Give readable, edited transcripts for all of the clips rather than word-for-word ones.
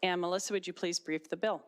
And Melissa, would you please brief the bill?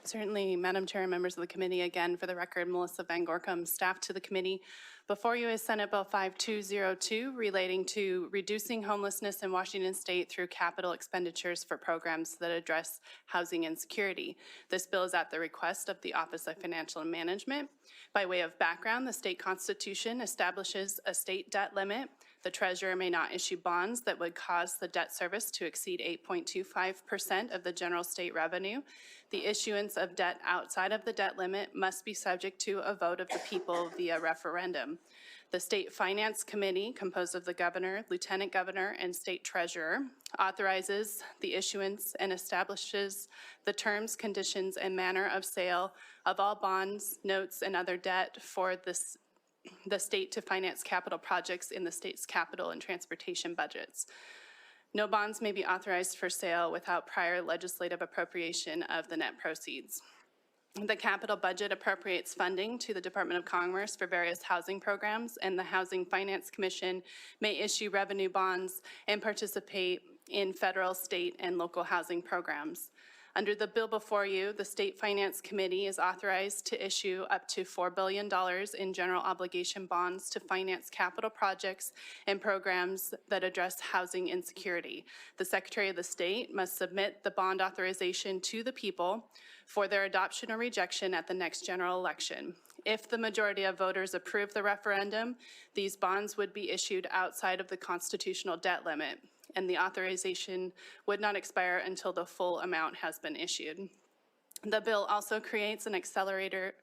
Certainly, Madam Chair and members of the committee, again, for the record, Melissa Van Gorkum, staff to the committee. Before you is Senate Bill 5202 relating to reducing homelessness in Washington State through capital expenditures for programs that address housing insecurity. This bill is at the request of the Office of Financial Management. By way of background, the state constitution establishes a state debt limit. The treasurer may not issue bonds that would cause the debt service to exceed 8.25% of the general state revenue. The issuance of debt outside of the debt limit must be subject to a vote of the people via referendum. The State Finance Committee, composed of the governor, lieutenant governor, and state treasurer, authorizes the issuance and establishes the terms, conditions, and manner of sale of all bonds, notes, and other debt for the state to finance capital projects in the state's capital and transportation budgets. No bonds may be authorized for sale without prior legislative appropriation of the net proceeds. The capital budget appropriates funding to the Department of Commerce for various housing programs, and the Housing Finance Commission may issue revenue bonds and participate in federal, state, and local housing programs. Under the bill before you, the State Finance Committee is authorized to issue up to $4 billion in general obligation bonds to finance capital projects and programs that address housing insecurity. The Secretary of the State must submit the bond authorization to the people for their adoption or rejection at the next general election. If the majority of voters approve the referendum, these bonds would be issued outside of the constitutional debt limit, and the authorization would not expire until the full amount has been issued. The bill also creates an accelerator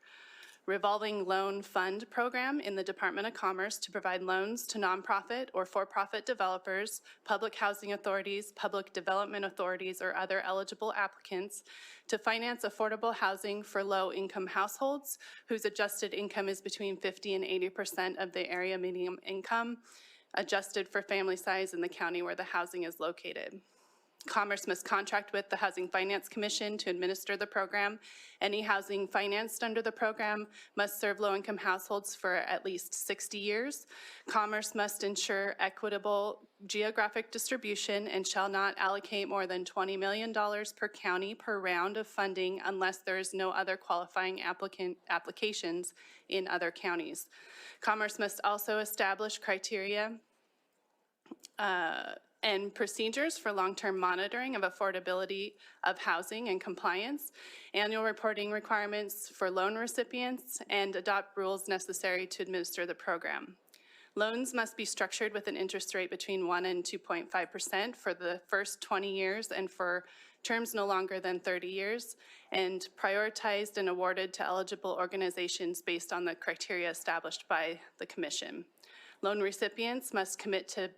revolving loan fund program in the Department of Commerce to provide loans to nonprofit or for-profit developers, public housing authorities, public development authorities, or other eligible applicants to finance affordable housing for low-income households whose adjusted income is between 50% and 80% of the area median income, adjusted for family size in the county where the housing is located. Commerce must contract with the Housing Finance Commission to administer the program. Any housing financed under the program must serve low-income households for at least 60 years. Commerce must ensure equitable geographic distribution and shall not allocate more than $20 million per county per round of funding unless there is no other qualifying applications in other counties. Commerce must also establish criteria and procedures for long-term monitoring of affordability of housing and compliance, annual reporting requirements for loan recipients, and adopt rules necessary to administer the program. Loans must be structured with an interest rate between 1% and 2.5% for the first 20 years and for terms no longer than 30 years, and prioritized and awarded to eligible organizations based on the criteria established by the Commission. Loan recipients must commit to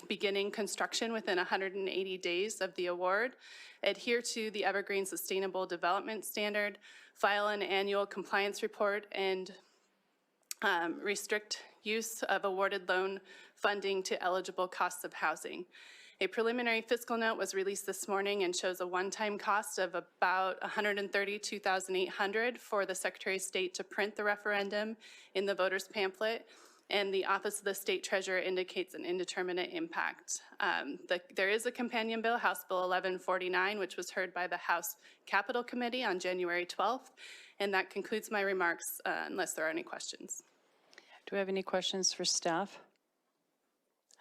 beginning construction within 180 days of the award, adhere to the Evergreen Sustainable Development Standard, file an annual compliance report, and restrict use of awarded loan funding to eligible costs of housing. A preliminary fiscal note was released this morning and shows a one-time cost of about $132,800 for the Secretary of State to print the referendum in the voters pamphlet, and the Office of the State Treasurer indicates an indeterminate impact. There is a companion bill, House Bill 1149, which was heard by the House Capital Committee on January 12th, and that concludes my remarks unless there are any questions. Do we have any questions for staff?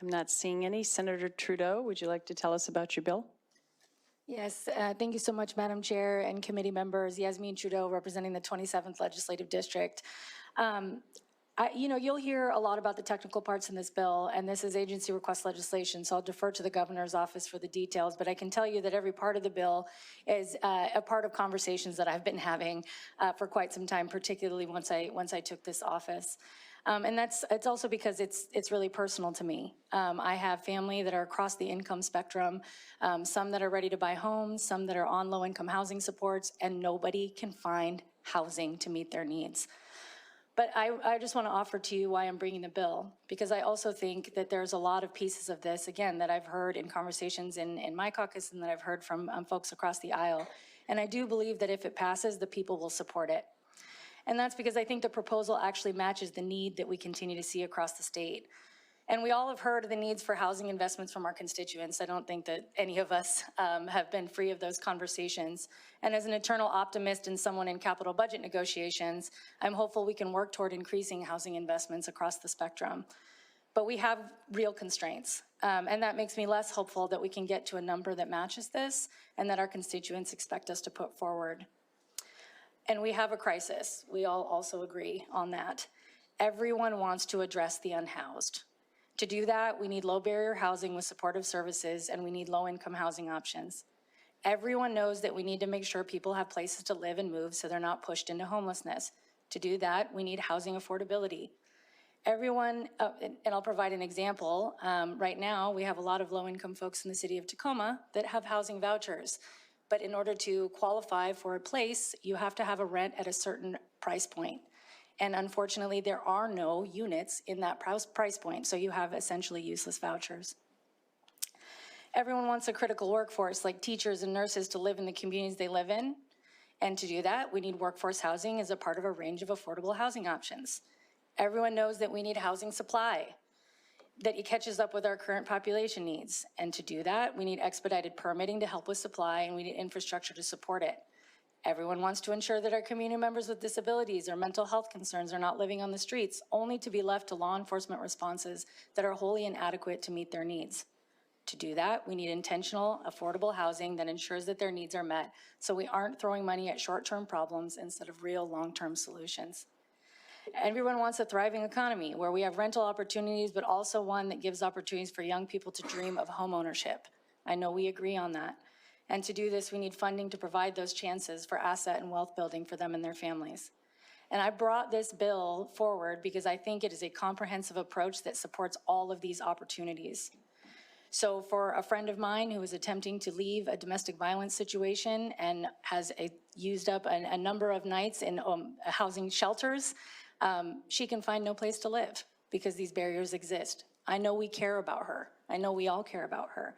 I'm not seeing any. Senator Trudeau, would you like to tell us about your bill? Yes, thank you so much, Madam Chair and committee members. Yasmin Trudeau, representing the 27th Legislative District. You'll hear a lot about the technical parts in this bill, and this is agency request legislation, so I'll defer to the governor's office for the details, but I can tell you that every part of the bill is a part of conversations that I've been having for quite some time, particularly once I took this office. And it's also because it's really personal to me. I have family that are across the income spectrum, some that are ready to buy homes, some that are on low-income housing supports, and nobody can find housing to meet their needs. But I just want to offer to you why I'm bringing the bill, because I also think that there's a lot of pieces of this, again, that I've heard in conversations in my caucus and that I've heard from folks across the aisle. And I do believe that if it passes, the people will support it. And that's because I think the proposal actually matches the need that we continue to see across the state. And we all have heard of the needs for housing investments from our constituents. I don't think that any of us have been free of those conversations. And as an eternal optimist and someone in capital budget negotiations, I'm hopeful we can work toward increasing housing investments across the spectrum. But we have real constraints, and that makes me less hopeful that we can get to a number that matches this and that our constituents expect us to put forward. And we have a crisis. We all also agree on that. Everyone wants to address the unhoused. To do that, we need low-barrier housing with supportive services, and we need low-income housing options. Everyone knows that we need to make sure people have places to live and move so they're not pushed into homelessness. To do that, we need housing affordability. Everyone, and I'll provide an example. Right now, we have a lot of low-income folks in the city of Tacoma that have housing vouchers. But in order to qualify for a place, you have to have a rent at a certain price point. And unfortunately, there are no units in that price point, so you have essentially useless vouchers. Everyone wants a critical workforce like teachers and nurses to live in the communities they live in. And to do that, we need workforce housing as a part of a range of affordable housing options. Everyone knows that we need housing supply, that it catches up with our current population needs. And to do that, we need expedited permitting to help with supply, and we need infrastructure to support it. Everyone wants to ensure that our community members with disabilities or mental health concerns are not living on the streets, only to be left to law enforcement responses that are wholly inadequate to meet their needs. To do that, we need intentional, affordable housing that ensures that their needs are met, so we aren't throwing money at short-term problems instead of real long-term solutions. Everyone wants a thriving economy where we have rental opportunities, but also one that gives opportunities for young people to dream of home ownership. I know we agree on that. And to do this, we need funding to provide those chances for asset and wealth building for them and their families. And I brought this bill forward because I think it is a comprehensive approach that supports all of these opportunities. So for a friend of mine who is attempting to leave a domestic violence situation and has used up a number of nights in housing shelters, she can find no place to live because these barriers exist. I know we care about her. I know we all care about her.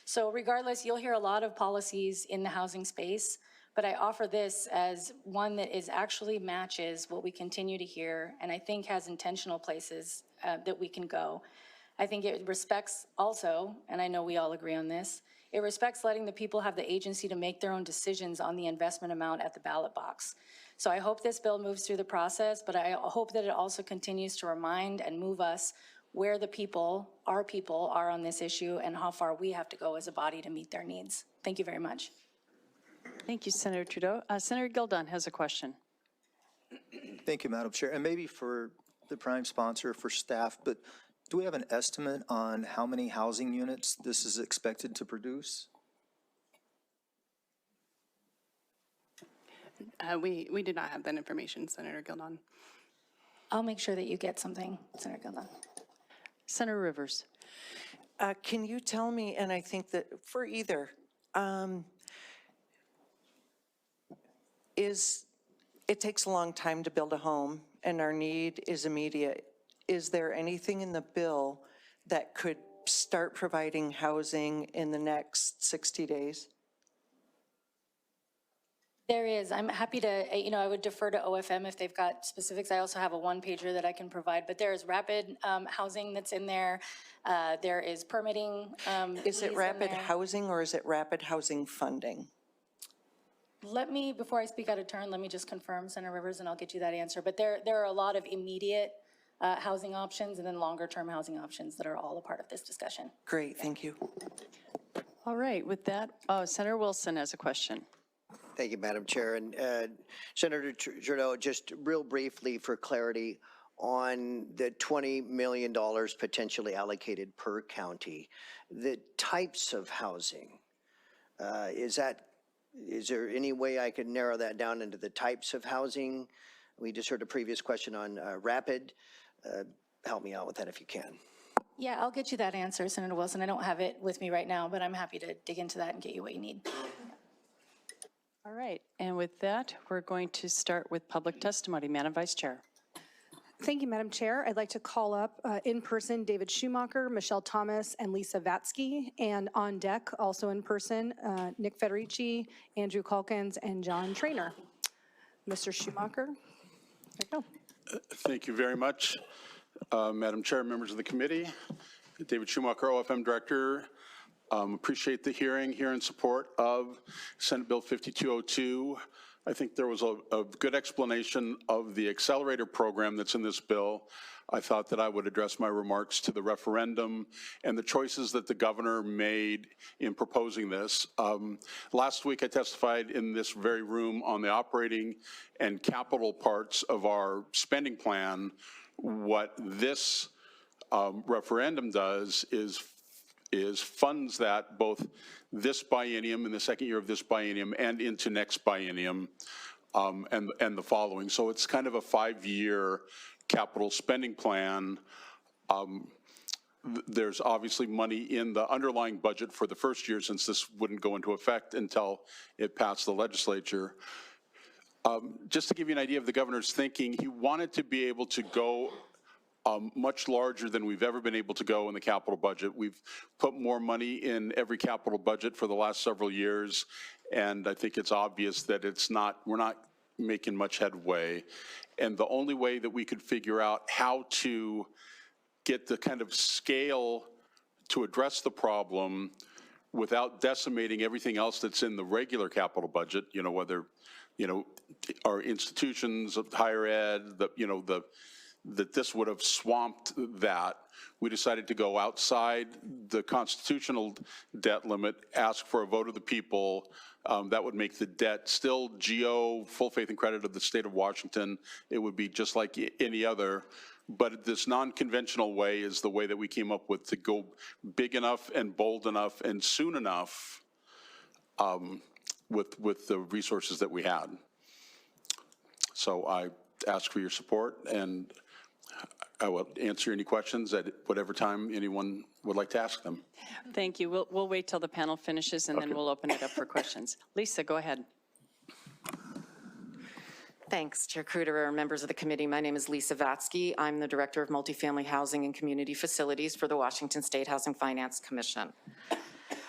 So regardless, you'll hear a lot of policies in the housing space, but I offer this as one that actually matches what we continue to hear, and I think has intentional places that we can go. I think it respects also, and I know we all agree on this, it respects letting the people have the agency to make their own decisions on the investment amount at the ballot box. So I hope this bill moves through the process, but I hope that it also continues to remind and move us where the people, our people, are on this issue and how far we have to go as a body to meet their needs. Thank you very much. Thank you, Senator Trudeau. Senator Gildon has a question. Thank you, Madam Chair. And maybe for the prime sponsor, for staff, but do we have an estimate on how many housing units this is expected to produce? We did not have that information, Senator Gildon. I'll make sure that you get something, Senator Gildon. Senator Rivers. Can you tell me, and I think that for either, it takes a long time to build a home and our need is immediate. Is there anything in the bill that could start providing housing in the next 60 days? There is. I'm happy to, I would defer to OFM if they've got specifics. I also have a one-pager that I can provide, but there is rapid housing that's in there. There is permitting. Is it rapid housing or is it rapid housing funding? Let me, before I speak out of turn, let me just confirm, Senator Rivers, and I'll get you that answer. But there are a lot of immediate housing options and then longer-term housing options that are all a part of this discussion. Great, thank you. All right, with that, Senator Wilson has a question. Thank you, Madam Chair. And Senator Trudeau, just real briefly for clarity on the $20 million potentially allocated per county, the types of housing, is there any way I could narrow that down into the types of housing? We just heard a previous question on rapid. Help me out with that if you can. Yeah, I'll get you that answer, Senator Wilson. I don't have it with me right now, but I'm happy to dig into that and get you what you need. All right, and with that, we're going to start with public testimony. Madam Vice Chair. Thank you, Madam Chair. I'd like to call up in person David Schumacher, Michelle Thomas, and Lisa Vatsky, and on deck, also in person, Nick Federici, Andrew Calkins, and John Traynor. Mr. Schumacher, there you go. Thank you very much. Madam Chair, members of the committee, David Schumacher, OFM Director. Appreciate the hearing here in support of Senate Bill 5202. I think there was a good explanation of the accelerator program that's in this bill. I thought that I would address my remarks to the referendum and the choices that the governor made in proposing this. Last week I testified in this very room on the operating and capital parts of our spending plan. What this referendum does is funds that both this biennium, in the second year of this biennium, and into next biennium, and the following. So it's kind of a 5-year capital spending plan. There's obviously money in the underlying budget for the first year, since this wouldn't go into effect until it passed the legislature. Just to give you an idea of the governor's thinking, he wanted to be able to go much larger than we've ever been able to go in the capital budget. We've put more money in every capital budget for the last several years, and I think it's obvious that we're not making much headway. And the only way that we could figure out how to get the kind of scale to address the problem without decimating everything else that's in the regular capital budget, whether, our institutions of higher ed, that this would have swamped that. We decided to go outside the constitutional debt limit, ask for a vote of the people. That would make the debt still GO, full faith and credit of the state of Washington. It would be just like any other. But this non-conventional way is the way that we came up with to go big enough and bold enough and soon enough with the resources that we had. So I ask for your support, and I will answer any questions at whatever time anyone would like to ask them. Thank you. We'll wait till the panel finishes, and then we'll open it up for questions. Lisa, go ahead. Thanks, Chair Kruder, members of the committee. My name is Lisa Vatsky. I'm the Director of Multifamily Housing and Community Facilities for the Washington State Housing Finance Commission.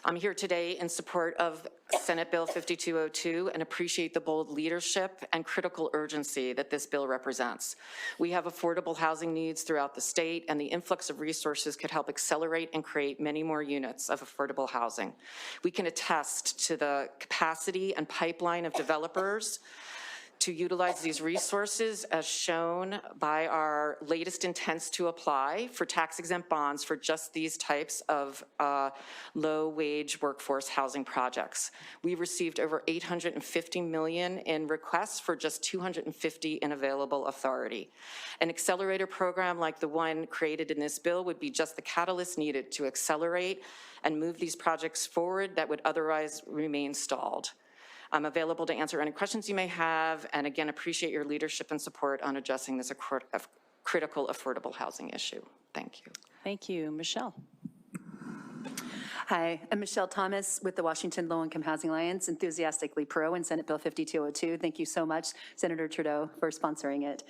I'm here today in support of Senate Bill 5202 and appreciate the bold leadership and critical urgency that this bill represents. We have affordable housing needs throughout the state, and the influx of resources could help accelerate and create many more units of affordable housing. We can attest to the capacity and pipeline of developers to utilize these resources, as shown by our latest intents to apply for tax-exempt bonds for just these types of low-wage workforce housing projects. We received over $850 million in requests for just $250 in available authority. An accelerator program like the one created in this bill would be just the catalyst needed to accelerate and move these projects forward that would otherwise remain stalled. I'm available to answer any questions you may have, and again, appreciate your leadership and support on addressing this critical affordable housing issue. Thank you. Thank you. Michelle. Hi, I'm Michelle Thomas with the Washington Low-Income Housing Alliance, enthusiastically pro in Senate Bill 5202. Thank you so much, Senator Trudeau, for sponsoring it.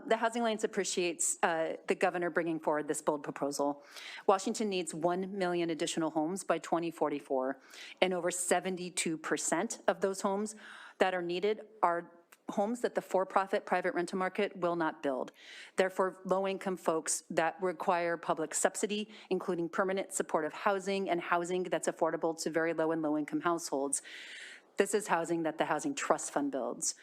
The Housing Alliance appreciates the governor bringing forward this bold proposal. Washington needs 1 million additional homes by 2044, and over 72% of those homes that are needed are homes that the for-profit private rental market will not build. Therefore, low-income folks that require public subsidy, including permanent supportive housing and housing that's affordable to very low and low-income households. This is housing that the Housing Trust Fund builds.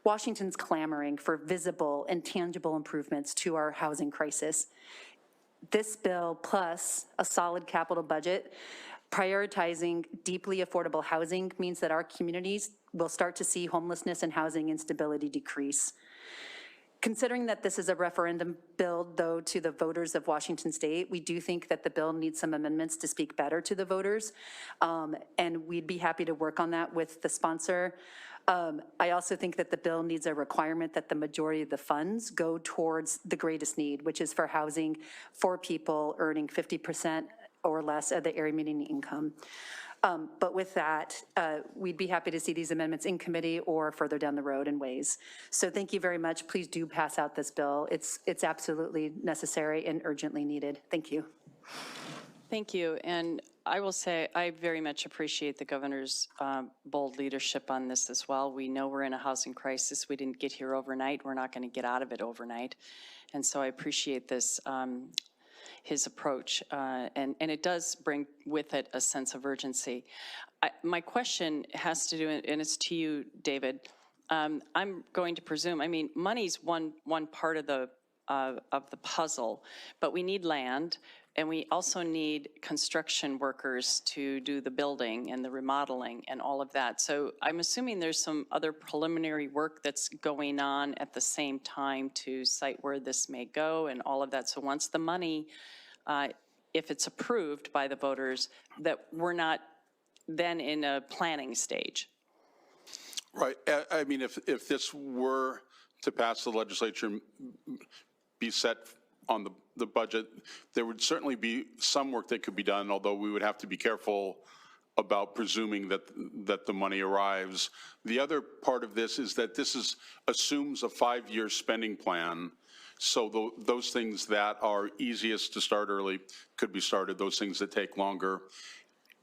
Washington's clamoring for visible and tangible improvements to our housing crisis. This bill, plus a solid capital budget, prioritizing deeply affordable housing, means that our communities will start to see homelessness and housing instability decrease. Considering that this is a referendum bill, though, to the voters of Washington State, we do think that the bill needs some amendments to speak better to the voters, and we'd be happy to work on that with the sponsor. I also think that the bill needs a requirement that the majority of the funds go towards the greatest need, which is for housing for people earning 50% or less of the area median income. But with that, we'd be happy to see these amendments in committee or further down the road in ways. So thank you very much. Please do pass out this bill. It's absolutely necessary and urgently needed. Thank you. Thank you. And I will say, I very much appreciate the governor's bold leadership on this as well. We know we're in a housing crisis. We didn't get here overnight. We're not going to get out of it overnight. And so I appreciate this, his approach. And it does bring with it a sense of urgency. My question has to do, and it's to you, David. I'm going to presume, I mean, money's one part of the puzzle, but we need land, and we also need construction workers to do the building and the remodeling and all of that. So I'm assuming there's some other preliminary work that's going on at the same time to cite where this may go and all of that. So once the money, if it's approved by the voters, that we're not then in a planning stage. Right. I mean, if this were to pass the legislature, be set on the budget, there would certainly be some work that could be done, although we would have to be careful about presuming that the money arrives. The other part of this is that this assumes a 5-year spending plan. So those things that are easiest to start early could be started, those things that take longer.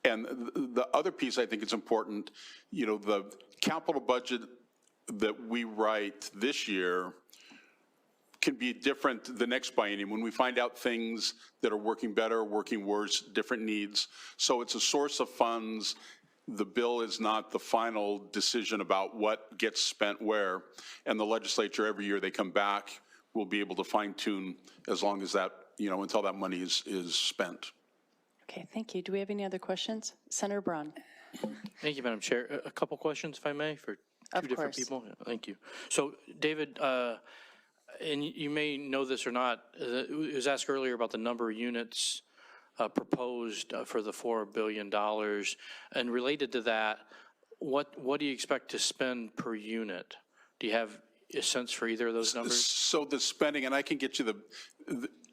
And the other piece I think is important, you know, the capital budget that we write this year can be different the next biennium when we find out things that are working better, working worse, different needs. So it's a source of funds. The bill is not the final decision about what gets spent where. And the legislature, every year they come back, will be able to fine tune as long as that, you know, until that money is spent. Okay, thank you. Do we have any other questions? Senator Braun. Thank you, Madam Chair. A couple questions, if I may, for two different people. Thank you. So, David, and you may know this or not, it was asked earlier about the number of units proposed for the $4 billion. And related to that, what do you expect to spend per unit? Do you have a sense for either of those numbers? So the spending, and I can get you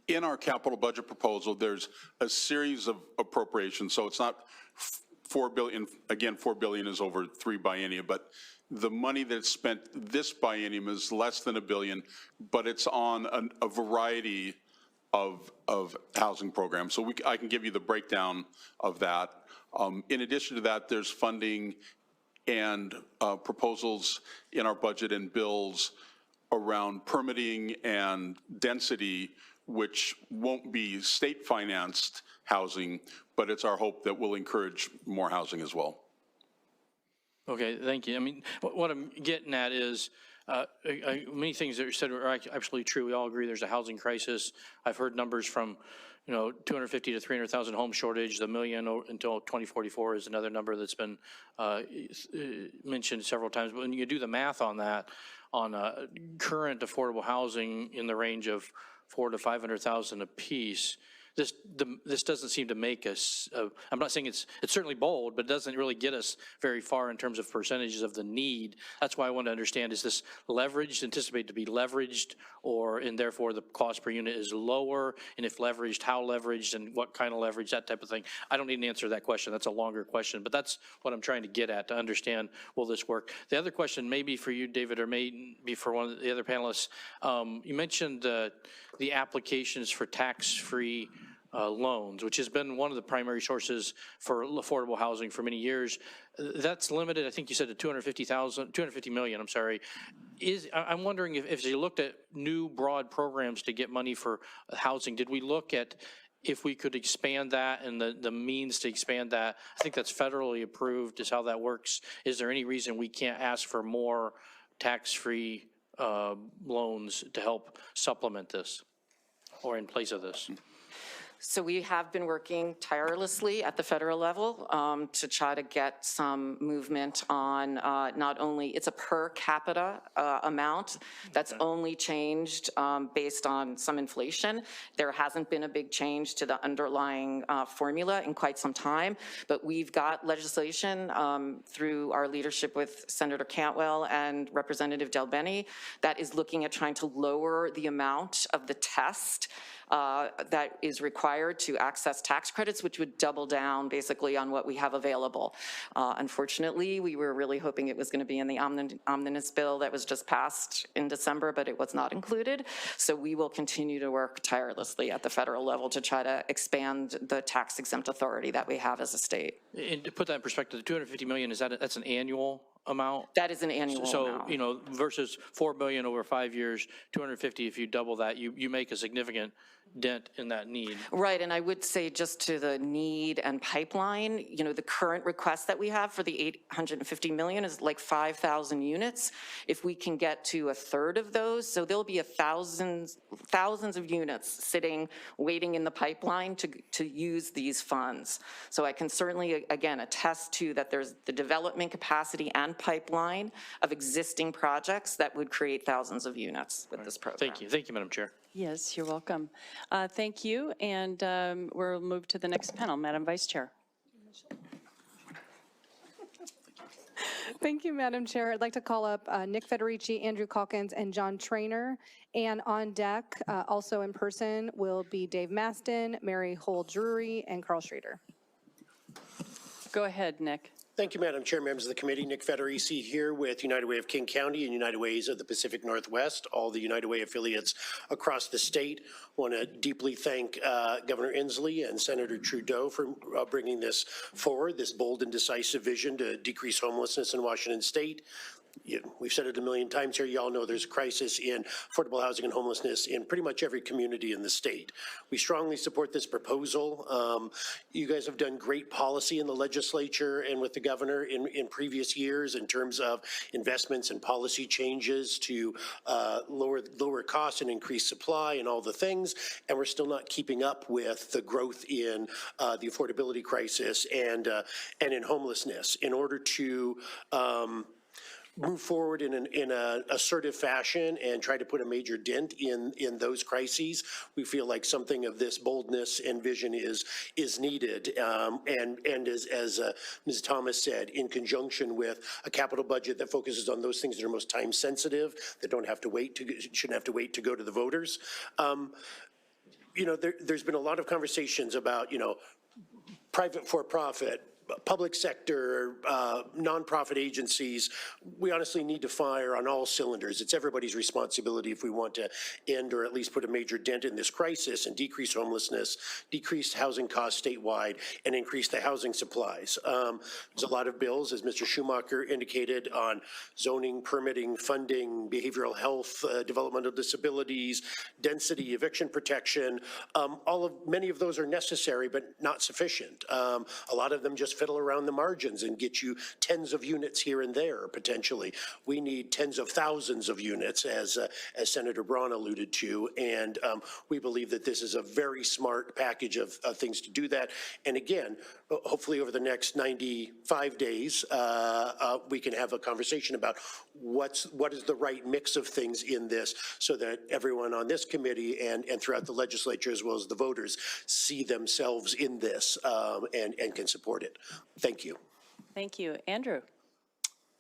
in our capital budget proposal, there's a series of appropriations. So it's not $4 billion, again, $4 billion is over 3 biennia, but the money that's spent this biennium is less than $1 billion, but it's on a variety of housing programs. So I can give you the breakdown of that. In addition to that, there's funding and proposals in our budget and bills around permitting and density, which won't be state-financed housing, but it's our hope that will encourage more housing as well. Okay, thank you. I mean, what I'm getting at is many things that you said are absolutely true. We all agree there's a housing crisis. I've heard numbers from, you know, 250 to 300,000 home shortage. The million until 2044 is another number that's been mentioned several times. But when you do the math on that, on current affordable housing in the range of 400,000 to 500,000 apiece, this doesn't seem to make us, I'm not saying it's certainly bold, but it doesn't really get us very far in terms of percentages of the need. That's why I want to understand, is this leveraged, anticipated to be leveraged, and therefore the cost per unit is lower? And if leveraged, how leveraged and what kind of leverage, that type of thing. I don't need an answer to that question. That's a longer question, but that's what I'm trying to get at, to understand, will this work? The other question may be for you, David, or may be for one of the other panelists. You mentioned the applications for tax-free loans, which has been one of the primary sources for affordable housing for many years. That's limited, I think you said, to 250 million, I'm sorry. I'm wondering if you looked at new broad programs to get money for housing, did we look at if we could expand that and the means to expand that? I think that's federally approved, is how that works. Is there any reason we can't ask for more tax-free loans to help supplement this or in place of this? So we have been working tirelessly at the federal level to try to get some movement on not only, it's a per capita amount that's only changed based on some inflation. There hasn't been a big change to the underlying formula in quite some time, but we've got legislation through our leadership with Senator Cantwell and Representative Del Bene that is looking at trying to lower the amount of the test that is required to access tax credits, which would double down basically on what we have available. Unfortunately, we were really hoping it was going to be in the omnibus bill that was just passed in December, but it was not included. So we will continue to work tirelessly at the federal level to try to expand the tax exempt authority that we have as a state. And to put that in perspective, the 250 million, that's an annual amount? That is an annual amount. So, you know, versus 4 billion over 5 years, 250, if you double that, you make a significant dent in that need. Right, and I would say just to the need and pipeline, you know, the current request that we have for the 850 million is like 5,000 units. If we can get to a third of those, so there'll be thousands of units sitting, waiting in the pipeline to use these funds. So I can certainly, again, attest to that there's the development capacity and pipeline of existing projects that would create thousands of units with this program. Thank you, Madam Chair. Yes, you're welcome. Thank you, and we'll move to the next panel. Madam Vice Chair. Thank you, Madam Chair. I'd like to call up Nick Federici, Andrew Calkins, and John Trainer. And on deck, also in person, will be Dave Maston, Mary Hull-Drury, and Carl Schrader. Go ahead, Nick. Thank you, Madam Chair, members of the committee. Nick Federici here with United Way of King County and United Ways of the Pacific Northwest, all the United Way affiliates across the state. Want to deeply thank Governor Inslee and Senator Trudeau for bringing this forward, this bold and decisive vision to decrease homelessness in Washington state. We've said it a million times here. You all know there's a crisis in affordable housing and homelessness in pretty much every community in the state. We strongly support this proposal. You guys have done great policy in the legislature and with the governor in previous years in terms of investments and policy changes to lower costs and increase supply and all the things. And we're still not keeping up with the growth in the affordability crisis and in homelessness. In order to move forward in an assertive fashion and try to put a major dent in those crises, we feel like something of this boldness and vision is needed. And as Ms. Thomas said, in conjunction with a capital budget that focuses on those things that are most time sensitive, that shouldn't have to wait to go to the voters. You know, there's been a lot of conversations about, you know, private for-profit, public sector, nonprofit agencies. We honestly need to fire on all cylinders. It's everybody's responsibility if we want to end or at least put a major dent in this crisis and decrease homelessness, decrease housing costs statewide, and increase the housing supplies. There's a lot of bills, as Mr. Schumacher indicated, on zoning, permitting, funding, behavioral health, developmental disabilities, density, eviction protection. Many of those are necessary, but not sufficient. A lot of them just fiddle around the margins and get you tens of units here and there, potentially. We need tens of thousands of units, as Senator Braun alluded to, and we believe that this is a very smart package of things to do that. And again, hopefully over the next 95 days, we can have a conversation about what is the right mix of things in this so that everyone on this committee and throughout the legislature, as well as the voters, see themselves in this and can support it. Thank you. Thank you. Andrew.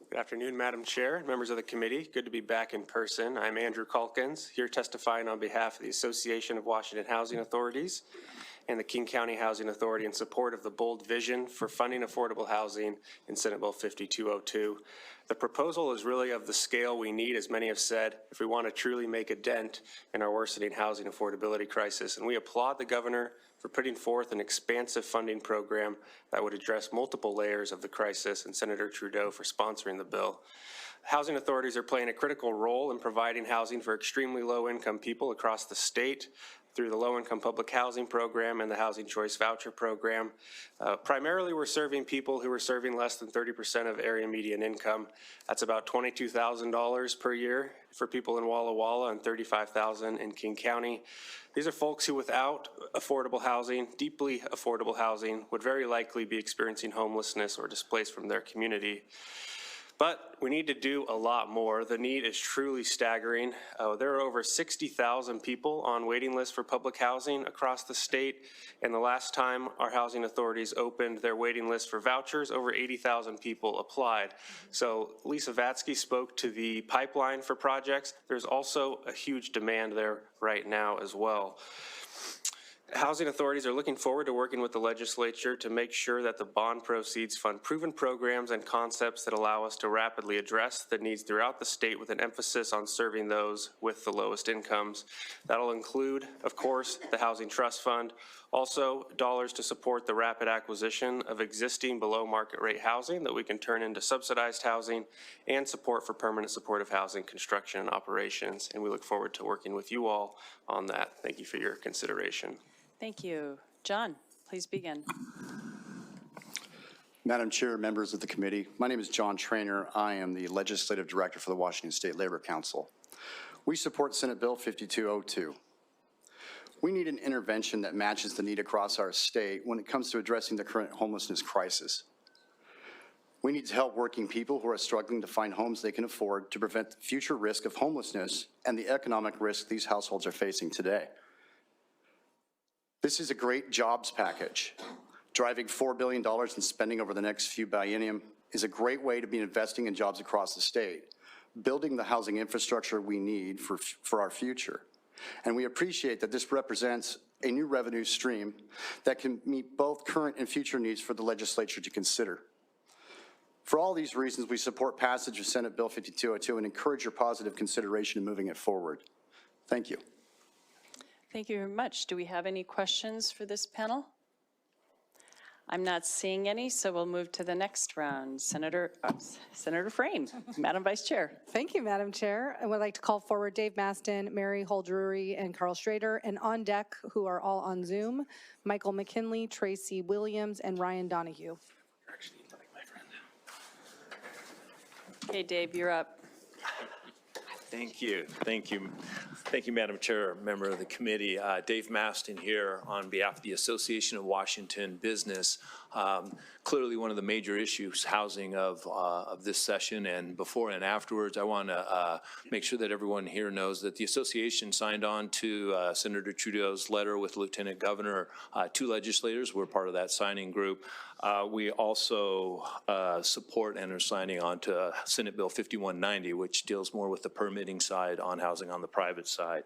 Good afternoon, Madam Chair, members of the committee. Good to be back in person. I'm Andrew Calkins, here testifying on behalf of the Association of Washington Housing Authorities and the King County Housing Authority in support of the bold vision for funding affordable housing in Senate Bill 5202. The proposal is really of the scale we need, as many have said, if we want to truly make a dent in our worsening housing affordability crisis. And we applaud the governor for putting forth an expansive funding program that would address multiple layers of the crisis, and Senator Trudeau for sponsoring the bill. Housing authorities are playing a critical role in providing housing for extremely low-income people across the state through the Low-Income Public Housing Program and the Housing Choice Voucher Program. Primarily, we're serving people who are serving less than 30% of area median income. That's about $22,000 per year for people in Walla Walla and $35,000 in King County. These are folks who, without affordable housing, deeply affordable housing, would very likely be experiencing homelessness or displaced from their community. But we need to do a lot more. The need is truly staggering. There are over 60,000 people on waiting lists for public housing across the state. And the last time our housing authorities opened their waiting list for vouchers, over 80,000 people applied. So Lisa Vatsky spoke to the pipeline for projects. There's also a huge demand there right now as well. Housing authorities are looking forward to working with the legislature to make sure that the bond proceeds fund proven programs and concepts that allow us to rapidly address the needs throughout the state with an emphasis on serving those with the lowest incomes. That'll include, of course, the Housing Trust Fund, also dollars to support the rapid acquisition of existing below market rate housing that we can turn into subsidized housing, and support for permanent supportive housing construction and operations. And we look forward to working with you all on that. Thank you for your consideration. Thank you. John, please begin. Madam Chair, members of the committee, my name is John Trainer. I am the Legislative Director for the Washington State Labor Council. We support Senate Bill 5202. We need an intervention that matches the need across our state when it comes to addressing the current homelessness crisis. We need to help working people who are struggling to find homes they can afford to prevent the future risk of homelessness and the economic risk these households are facing today. This is a great jobs package. Driving $4 billion in spending over the next few biennium is a great way to be investing in jobs across the state, building the housing infrastructure we need for our future. And we appreciate that this represents a new revenue stream that can meet both current and future needs for the legislature to consider. For all these reasons, we support passage of Senate Bill 5202 and encourage your positive consideration in moving it forward. Thank you. Thank you very much. Do we have any questions for this panel? I'm not seeing any, so we'll move to the next round. Senator Frame, Madam Vice Chair. Thank you, Madam Chair. I would like to call forward Dave Maston, Mary Hull-Drury, and Carl Schrader, and on deck, who are all on Zoom, Michael McKinley, Tracy Williams, and Ryan Donahue. Okay, Dave, you're up. Thank you. Thank you. Thank you, Madam Chair, member of the committee. Dave Maston here on behalf of the Association of Washington Business. Clearly one of the major issues, housing of this session, and before and afterwards, I want to make sure that everyone here knows that the association signed on to Senator Trudeau's letter with Lieutenant Governor. Two legislators were part of that signing group. We also support and are signing on to Senate Bill 5190, which deals more with the permitting side on housing on the private side.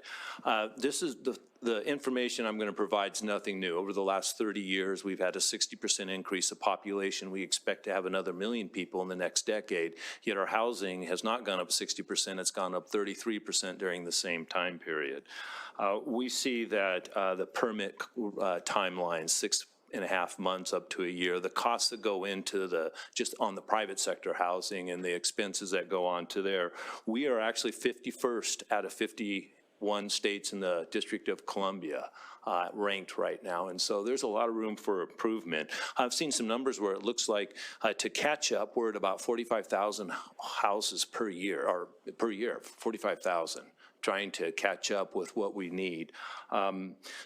This is the information I'm going to provide is nothing new. Over the last 30 years, we've had a 60% increase of population. We expect to have another 1 million people in the next decade, yet our housing has not gone up 60%, it's gone up 33% during the same time period. We see that the permit timeline, 6.5 months up to a year, the costs that go into just on the private sector housing and the expenses that go on to there. We are actually 51st out of 51 states in the District of Columbia ranked right now, and so there's a lot of room for improvement. I've seen some numbers where it looks like to catch up, we're at about 45,000 houses per year, 45,000. Trying to catch up with what we need.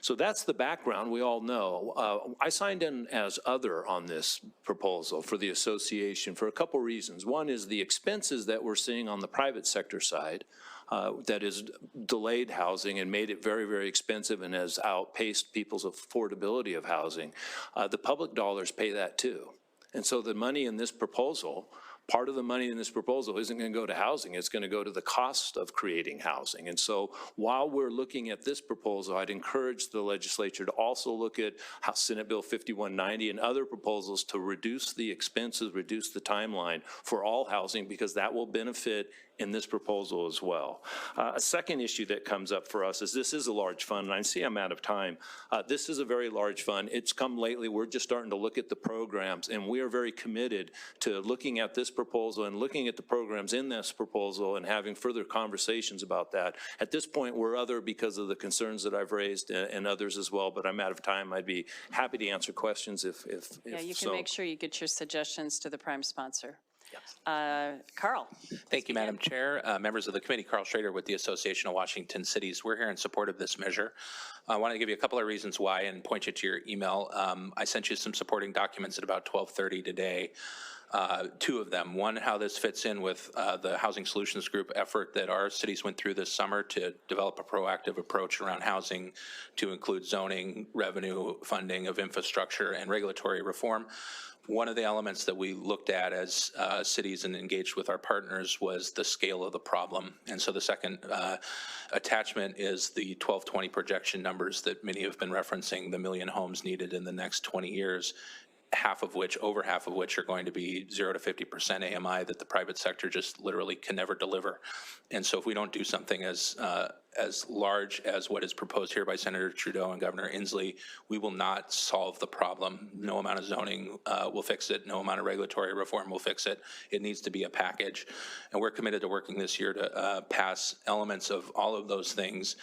So that's the background we all know. I signed in as other on this proposal for the association for a couple reasons. One is the expenses that we're seeing on the private sector side that has delayed housing and made it very, very expensive and has outpaced people's affordability of housing. The public dollars pay that too. And so the money in this proposal, part of the money in this proposal isn't going to go to housing, it's going to go to the cost of creating housing. And so while we're looking at this proposal, I'd encourage the legislature to also look at Senate Bill 5190 and other proposals to reduce the expenses, reduce the timeline for all housing, because that will benefit in this proposal as well. A second issue that comes up for us is this is a large fund, and I see I'm out of time. This is a very large fund. It's come lately. We're just starting to look at the programs, and we are very committed to looking at this proposal and looking at the programs in this proposal and having further conversations about that. At this point, we're other because of the concerns that I've raised and others as well, but I'm out of time. I'd be happy to answer questions if Yeah, you can so. make sure you get your suggestions to the prime sponsor. Carl. Thank you, Madam Chair. Members of the committee, Carl Schrader with the Association of Washington Cities. We're here in support of this measure. I want to give you a couple of reasons why and point you to your email. I sent you some supporting documents at about 12:30 today. Two of them. One, how this fits in with the Housing Solutions Group effort that our cities went through this summer to develop a proactive approach around housing to include zoning, revenue, funding of infrastructure, and regulatory reform. One of the elements that we looked at as cities and engaged with our partners was the scale of the problem. And so the second attachment is the 1220 projection numbers that many have been referencing, the million homes needed in the next 20 years. Over half of which are going to be 0 to 50% AMI that the private sector just literally can never deliver. And so if we don't do something as large as what is proposed here by Senator Trudeau and Governor Inslee, we will not solve the problem. No amount of zoning will fix it. No amount of regulatory reform will fix it. It needs to be a package. And we're committed to working this year to pass elements of all of those things.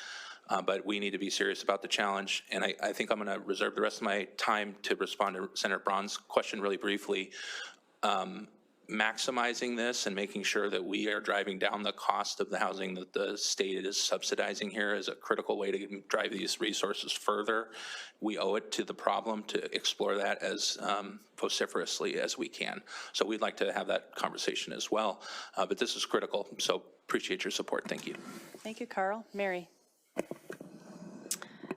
But we need to be serious about the challenge. And I think I'm going to reserve the rest of my time to respond to Senator Braun's question really briefly. Maximizing this and making sure that we are driving down the cost of the housing that the state is subsidizing here is a critical way to drive these resources further. We owe it to the problem to explore that as vociferously as we can. So we'd like to have that conversation as well. But this is critical. So appreciate your support. Thank you. Thank you, Carl. Mary.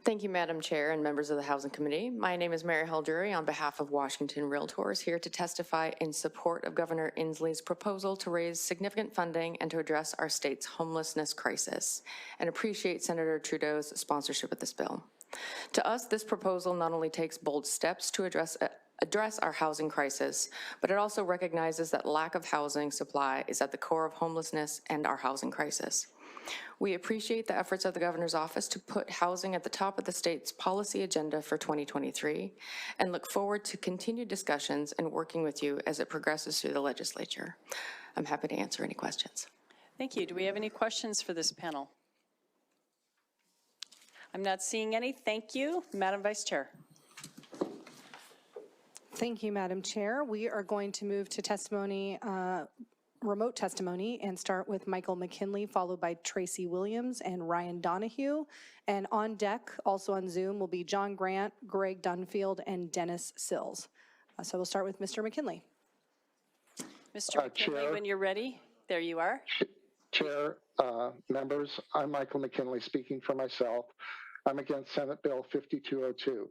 Thank you, Madam Chair and members of the Housing Committee. My name is Mary Hall-Drury on behalf of Washington Realtors, here to testify in support of Governor Inslee's proposal to raise significant funding and to address our state's homelessness crisis, and appreciate Senator Trudeau's sponsorship of this bill. To us, this proposal not only takes bold steps to address our housing crisis, but it also recognizes that lack of housing supply is at the core of homelessness and our housing crisis. We appreciate the efforts of the governor's office to put housing at the top of the state's policy agenda for 2023 and look forward to continued discussions and working with you as it progresses through the legislature. I'm happy to answer any questions. Thank you. Do we have any questions for this panel? I'm not seeing any. Thank you. Madam Vice Chair. Thank you, Madam Chair. We are going to move to testimony, remote testimony, and start with Michael McKinley, followed by Tracy Williams and Ryan Donahue. And on deck, also on Zoom, will be John Grant, Greg Dunfield, and Dennis Sills. So we'll start with Mr. McKinley. Mr. McKinley, Chair, when you're ready, there you are. Chair, members, I'm Michael McKinley speaking for myself. I'm against Senate Bill 5202.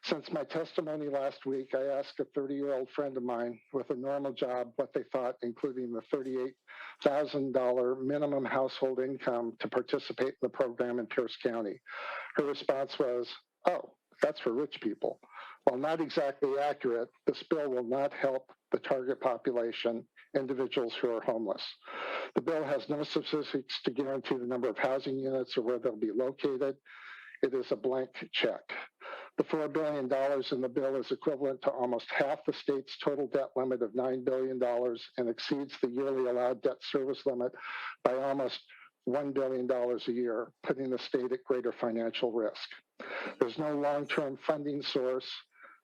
Since my testimony last week, I asked a 30-year-old friend of mine with a normal job what they thought, including the $38,000 minimum household income, to participate in the program in Pierce County. Her response was, "Oh, that's for rich people." While not exactly accurate, this bill will not help the target population, individuals who are homeless. The bill has no specifics to guarantee the number of housing units or where they'll be located. It is a blank check. The $4 billion in the bill is equivalent to almost half the state's total debt limit of $9 billion and exceeds the yearly allowed debt service limit by almost $1 billion a year, putting the state at greater financial risk. There's no long-term funding source,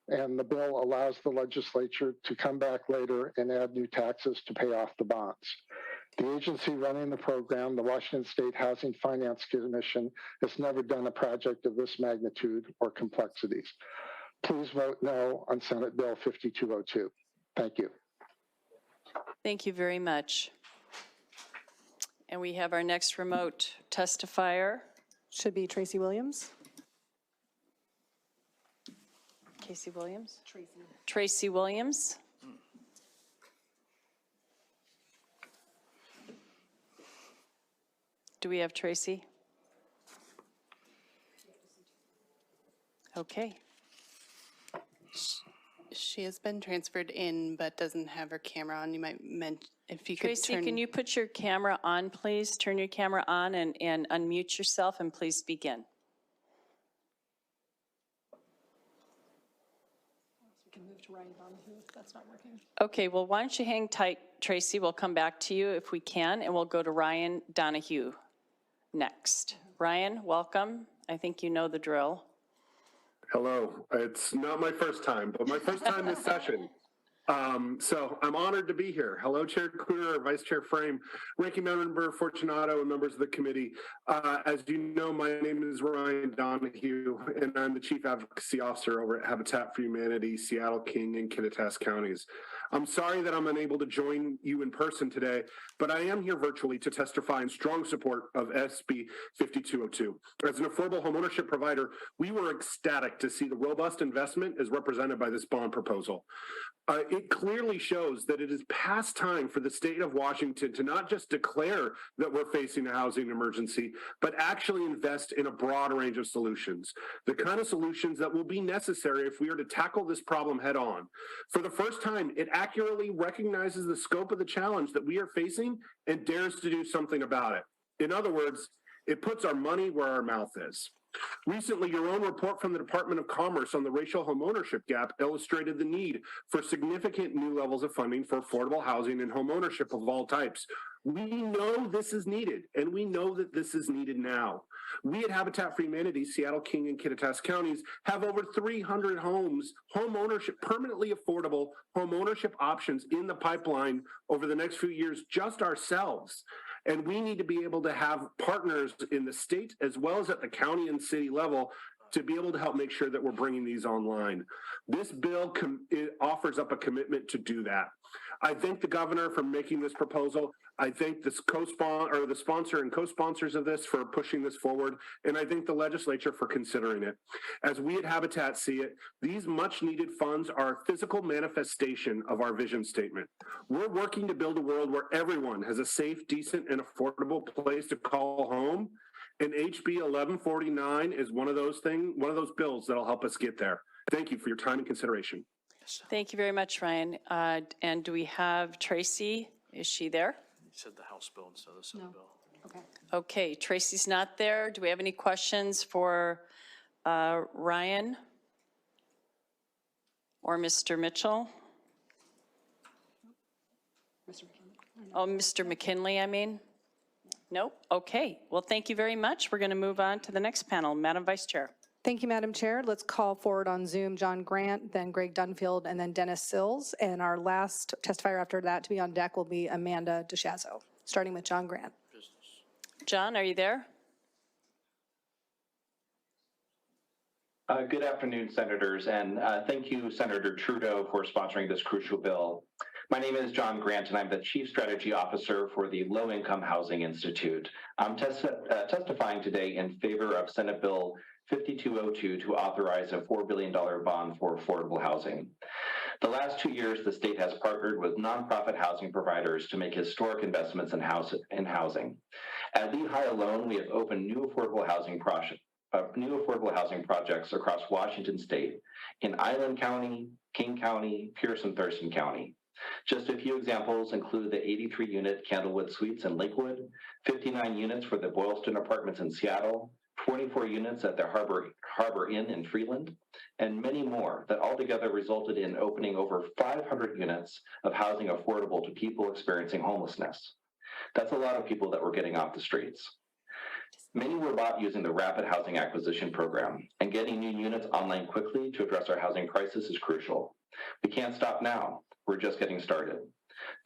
and the bill allows the legislature to come back later and add new taxes to pay off the bonds. The agency running the program, the Washington State Housing Finance Commission, has never done a project of this magnitude or complexities. Please vote no on Senate Bill 5202. Thank you. Thank you very much. And we have our next remote testifier. Should be Tracy Williams. Casey Williams? Tracy Williams. Do we have Tracy? Okay. She has been transferred in, but doesn't have her camera on. You might mention, if you could Tracy, turn. can you put your camera on, please? Turn your camera on and unmute yourself, and please begin. We can move to Ryan Donahue if that's not working. Okay, well, why don't you hang tight, Tracy? We'll come back to you if we can, and we'll go to Ryan Donahue next. Ryan, welcome. I think you know the drill. Hello. It's not my first time, but my first time this session. So I'm honored to be here. Hello, Chair Cooter, Vice Chair Frame, Ranking Member Fortunato, and members of the committee. As you know, my name is Ryan Donahue, and I'm the Chief Advocacy Officer over at Habitat for Humanity, Seattle, King, and Kittitas counties. I'm sorry that I'm unable to join you in person today, but I am here virtually to testify in strong support of SB 5202. As an affordable homeownership provider, we were ecstatic to see the robust investment as represented by this bond proposal. It clearly shows that it is past time for the state of Washington to not just declare that we're facing a housing emergency, but actually invest in a broad range of solutions, the kind of solutions that will be necessary if we are to tackle this problem head on. For the first time, it accurately recognizes the scope of the challenge that we are facing and dares to do something about it. In other words, it puts our money where our mouth is. Recently, your own report from the Department of Commerce on the racial homeownership gap illustrated the need for significant new levels of funding for affordable housing and homeownership of all types. We know this is needed, and we know that this is needed now. We at Habitat for Humanity, Seattle, King, and Kittitas counties have over 300 homes, permanently affordable homeownership options in the pipeline over the next few years, just ourselves. And we need to be able to have partners in the state as well as at the county and city level to be able to help make sure that we're bringing these online. This bill it offers up a commitment to do that. I thank the governor for making this proposal. I thank the sponsor and co-sponsors of this for pushing this forward, and I thank the legislature for considering it. As we at Habitat see it, these much-needed funds are a physical manifestation of our vision statement. We're working to build a world where everyone has a safe, decent, and affordable place to call home, and HB 1149 is one of those bills that'll help us get there. Thank you for your time and consideration. Thank you very much, Ryan. And do we have Tracy? Is she there? You said the House bill instead of the Senate bill. Okay. Okay, Tracy's not there. Do we have any questions for Ryan or Mr. Mitchell? Oh, Mr. McKinley, I mean? Nope. Okay. Well, thank you very much. We're going to move on to the next panel. Madam Vice Chair. Thank you, Madam Chair. Let's call forward on Zoom John Grant, then Greg Dunfield, and then Dennis Sills. And our last testifier after that to be on deck will be Amanda DeShazo, starting with John Grant. John, are you there? Good afternoon, Senators, and thank you, Senator Trudeau, for sponsoring this crucial bill. My name is John Grant, and I'm the Chief Strategy Officer for the Low Income Housing Institute. I'm testifying today in favor of Senate Bill 5202 to authorize a $4 billion bond for affordable housing. The last 2 years, the state has partnered with nonprofit housing providers to make historic investments in housing. At WLIHA alone, we have opened new affordable housing projects across Washington state in Island County, King County, Pierce, and Thurston County. Just a few examples include the 83-unit Candlewood Suites in Lakewood, 59 units for the Boylston Apartments in Seattle, 24 units at the Harbor Inn in Freeland, and many more that altogether resulted in opening over 500 units of housing affordable to people experiencing homelessness. That's a lot of people that were getting off the streets. Many were bought using the Rapid Housing Acquisition Program, and getting new units online quickly to address our housing crisis is crucial. We can't stop now. We're just getting started.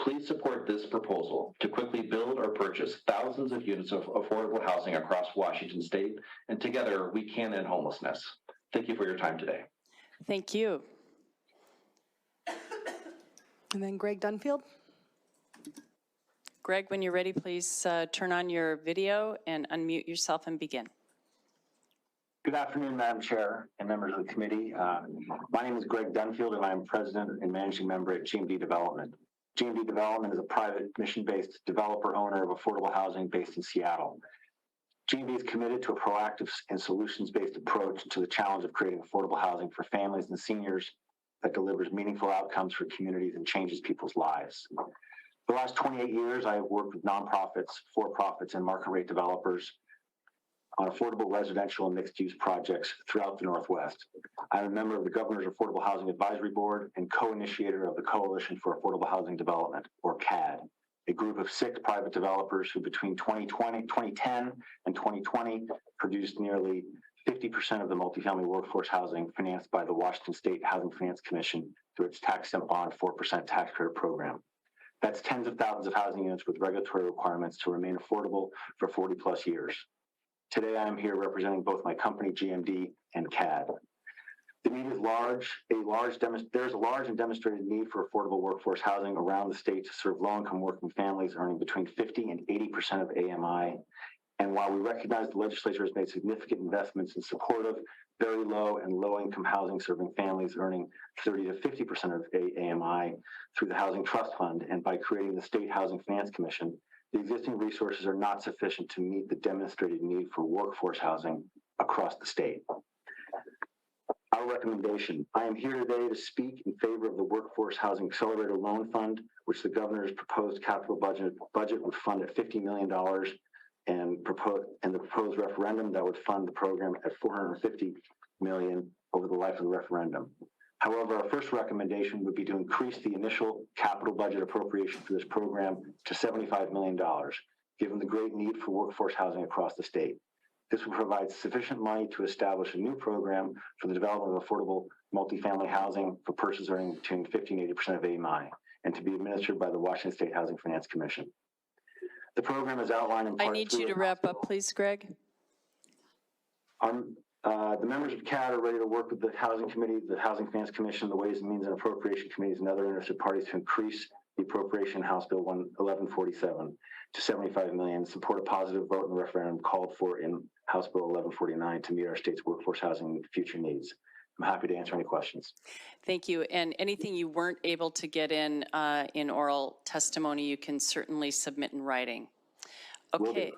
Please support this proposal to quickly build or purchase thousands of units of affordable housing across Washington state, and together we can end homelessness. Thank you for your time today. Thank you. And then Greg Dunfield. Greg, when you're ready, please turn on your video and unmute yourself and begin. Good afternoon, Madam Chair and members of the committee. My name is Greg Dunfield, and I'm President and Managing Member at GMD Development. GMD Development is a private mission-based developer owner of affordable housing based in Seattle. GMD is committed to a proactive and solutions-based approach to the challenge of creating affordable housing for families and seniors that delivers meaningful outcomes for communities and changes people's lives. For the last 28 years, I have worked with nonprofits, for-profits, and market-rate developers on affordable residential and mixed-use projects throughout the Northwest. I'm a member of the Governor's Affordable Housing Advisory Board and co-initiator of the Coalition for Affordable Housing Development, or CAD, a group of 6 private developers who between 2010 and 2020 produced nearly 50% of the multifamily workforce housing financed by the Washington State Housing Finance Commission through its tax-exempt bond 4% tax credit program. That's tens of thousands of housing units with regulatory requirements to remain affordable for 40 plus years. Today, I am here representing both my company, GMD, and CAD. The need is large. There's a large and demonstrated need for affordable workforce housing around the state to serve low-income working families earning between 50 and 80% of AMI. And while we recognize the legislature has made significant investments in support of very low and low-income housing serving families earning 30 to 50% of AMI through the Housing Trust Fund and by creating the State Housing Finance Commission, the existing resources are not sufficient to meet the demonstrated need for workforce housing across the state. Our recommendation: I am here today to speak in favor of the Workforce Housing Accelerator Loan Fund, which the governor's proposed capital budget would fund at $50 million, and the proposed referendum that would fund the program at $450 million over the life of the referendum. However, our first recommendation would be to increase the initial capital budget appropriation for this program to $75 million, given the great need for workforce housing across the state. This will provide sufficient money to establish a new program for the development of affordable multifamily housing for persons earning between 50 and 80% of AMI, and to be administered by the Washington State Housing Finance Commission. The program is outlined in Part 2. I need you to wrap up, please, Greg. The members of CAD are ready to work with the Housing Committee, the Housing Finance Commission, the Ways and Means and Appropriation Committees, and other interested parties to increase the appropriation House Bill 1147 to $75 million, support a positive vote in the referendum called for in House Bill 1149 to meet our state's workforce housing future needs. I'm happy to answer any questions. Thank you. And anything you weren't able to get in oral testimony, you can certainly submit in writing. Okay.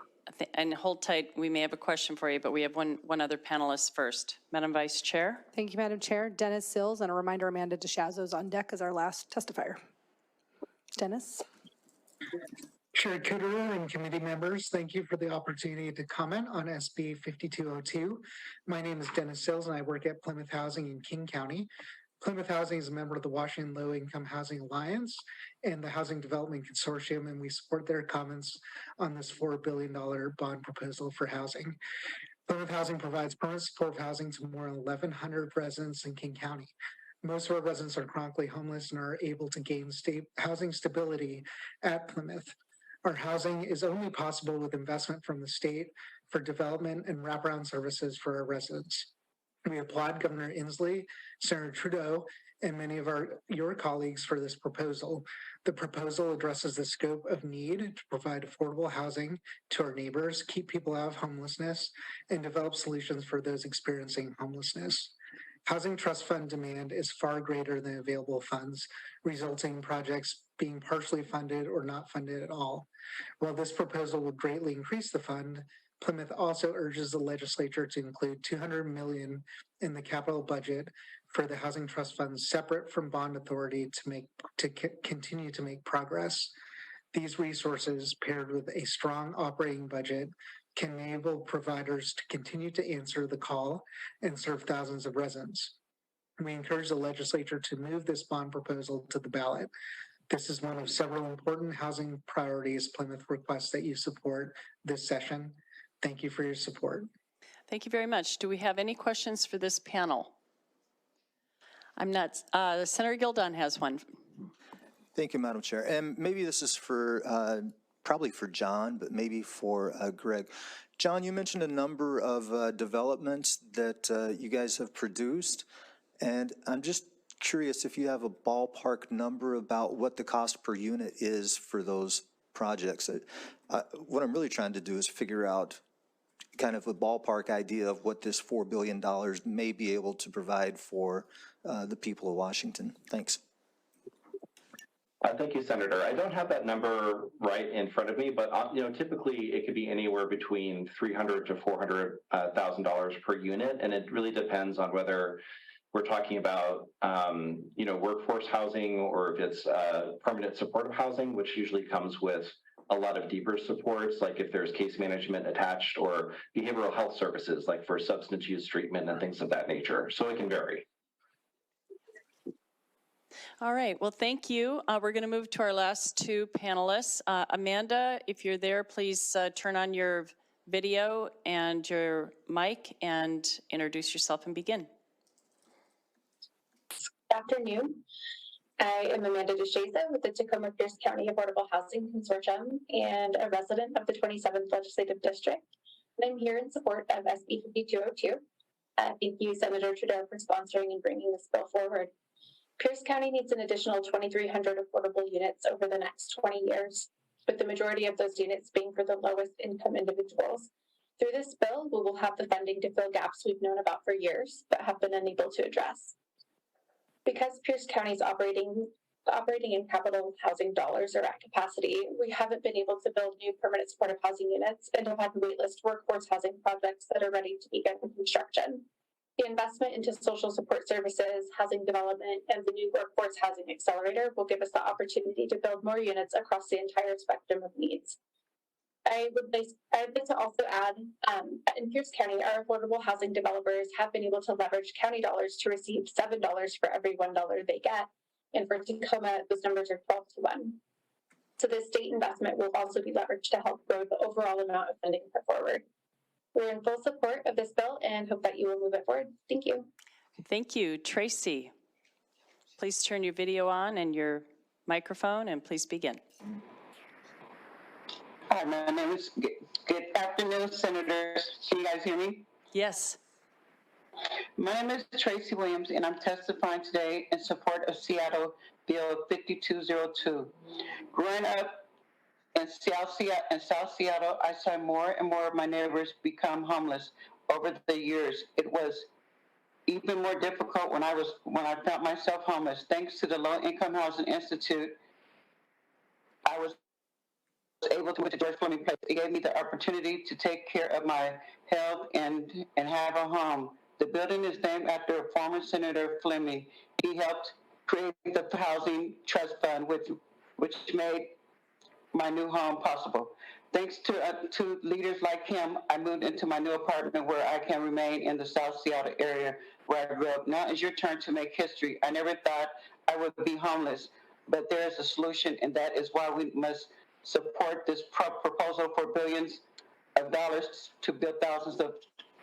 And hold tight. We may have a question for you, but we have one other panelist first. Madam Vice Chair. Thank you, Madam Chair. Dennis Sills, and a reminder, Amanda DeShazo's on deck as our last testifier. Dennis. Chair Cooter and committee members, thank you for the opportunity to comment on SB 5202. My name is Dennis Sills, and I work at Plymouth Housing in King County. Plymouth Housing is a member of the Washington Low Income Housing Alliance and the Housing Development Consortium, and we support their comments on this $4 billion bond proposal for housing. Plymouth Housing provides permanent supportive housing to more than 1,100 residents in King County. Most of our residents are chronically homeless and are able to gain housing stability at Plymouth. Our housing is only possible with investment from the state for development and wraparound services for our residents. We applaud Governor Inslee, Senator Trudeau, and many of your colleagues for this proposal. The proposal addresses the scope of need to provide affordable housing to our neighbors, keep people out of homelessness, and develop solutions for those experiencing homelessness. Housing Trust Fund demand is far greater than available funds, resulting in projects being partially funded or not funded at all. While this proposal would greatly increase the fund, Plymouth also urges the legislature to include $200 million in the capital budget for the Housing Trust Fund, separate from bond authority, to continue to make progress. These resources, paired with a strong operating budget, can enable providers to continue to answer the call and serve thousands of residents. We encourage the legislature to move this bond proposal to the ballot. This is one of several important housing priorities Plymouth requests that you support this session. Thank you for your support. Thank you very much. Do we have any questions for this panel? I'm not. Senator Gildon has one. Thank you, Madam Chair. And maybe this is for, probably for John, but maybe for Greg. John, you mentioned a number of developments that you guys have produced, and I'm just curious if you have a ballpark number about what the cost per unit is for those projects. What I'm really trying to do is figure out kind of a ballpark idea of what this $4 billion may be able to provide for the people of Washington. Thanks. Thank you, Senator. I don't have that number right in front of me, but typically it could be anywhere between $300,000 to $400,000 per unit, and it really depends on whether we're talking about workforce housing or if it's permanent supportive housing, which usually comes with a lot of deeper supports, like if there's case management attached, or behavioral health services, like for substance use treatment and things of that nature. So it can vary. All right, well, thank you. We're going to move to our last two panelists. Amanda, if you're there, please turn on your video and your mic and introduce yourself and begin. Good afternoon. I am Amanda DeShaza with the Tacoma Pierce County Affordable Housing Consortium and a resident of the 27th Legislative District. And I'm here in support of SB 5202. Thank you, Senator Trudeau, for sponsoring and bringing this bill forward. Pierce County needs an additional 2,300 affordable units over the next 20 years, with the majority of those units being for the lowest income individuals. Through this bill, we will have the funding to fill gaps we've known about for years, but have been unable to address. Because Pierce County's operating and capital housing dollars are at capacity, we haven't been able to build new permanent supportive housing units and have had waitlist workforce housing projects that are ready to begin construction. The investment into social support services, housing development, and the new workforce housing accelerator will give us the opportunity to build more units across the entire spectrum of needs. I'd like to also add, in Pierce County, our affordable housing developers have been able to leverage county dollars to receive $7 for every $1 they get. And for Tacoma, those numbers are 12 to 1. So this state investment will also be leveraged to help grow the overall amount of funding put forward. We're in full support of this bill and hope that you will move it forward. Thank you. Thank you. Tracy, please turn your video on and your microphone and please begin. Hi, my name is, good afternoon, Senators. Can you guys hear me? Yes. My name is Tracy Williams, and I'm testifying today in support of Seattle Bill 5202. Growing up in South Seattle, I saw more and more of my neighbors become homeless over the years. It was even more difficult when I found myself homeless. Thanks to the Low Income Housing Institute, I was able to move to George Fleming Place. It gave me the opportunity to take care of my health and have a home. The building is named after former Senator Fleming. He helped create the Housing Trust Fund, which made my new home possible. Thanks to leaders like him, I moved into my new apartment where I can remain in the South Seattle area where I grew up. Now is your turn to make history. I never thought I would be homeless, but there is a solution, and that is why we must support this proposal for billions of dollars to build thousands of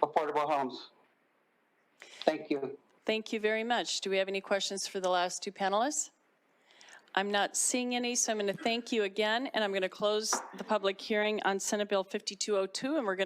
affordable homes. Thank you. Thank you very much. Do we have any questions for the last two panelists? I'm not seeing any, so I'm going to thank you again, and I'm going to close the public hearing on Senate Bill 5202, and we're going to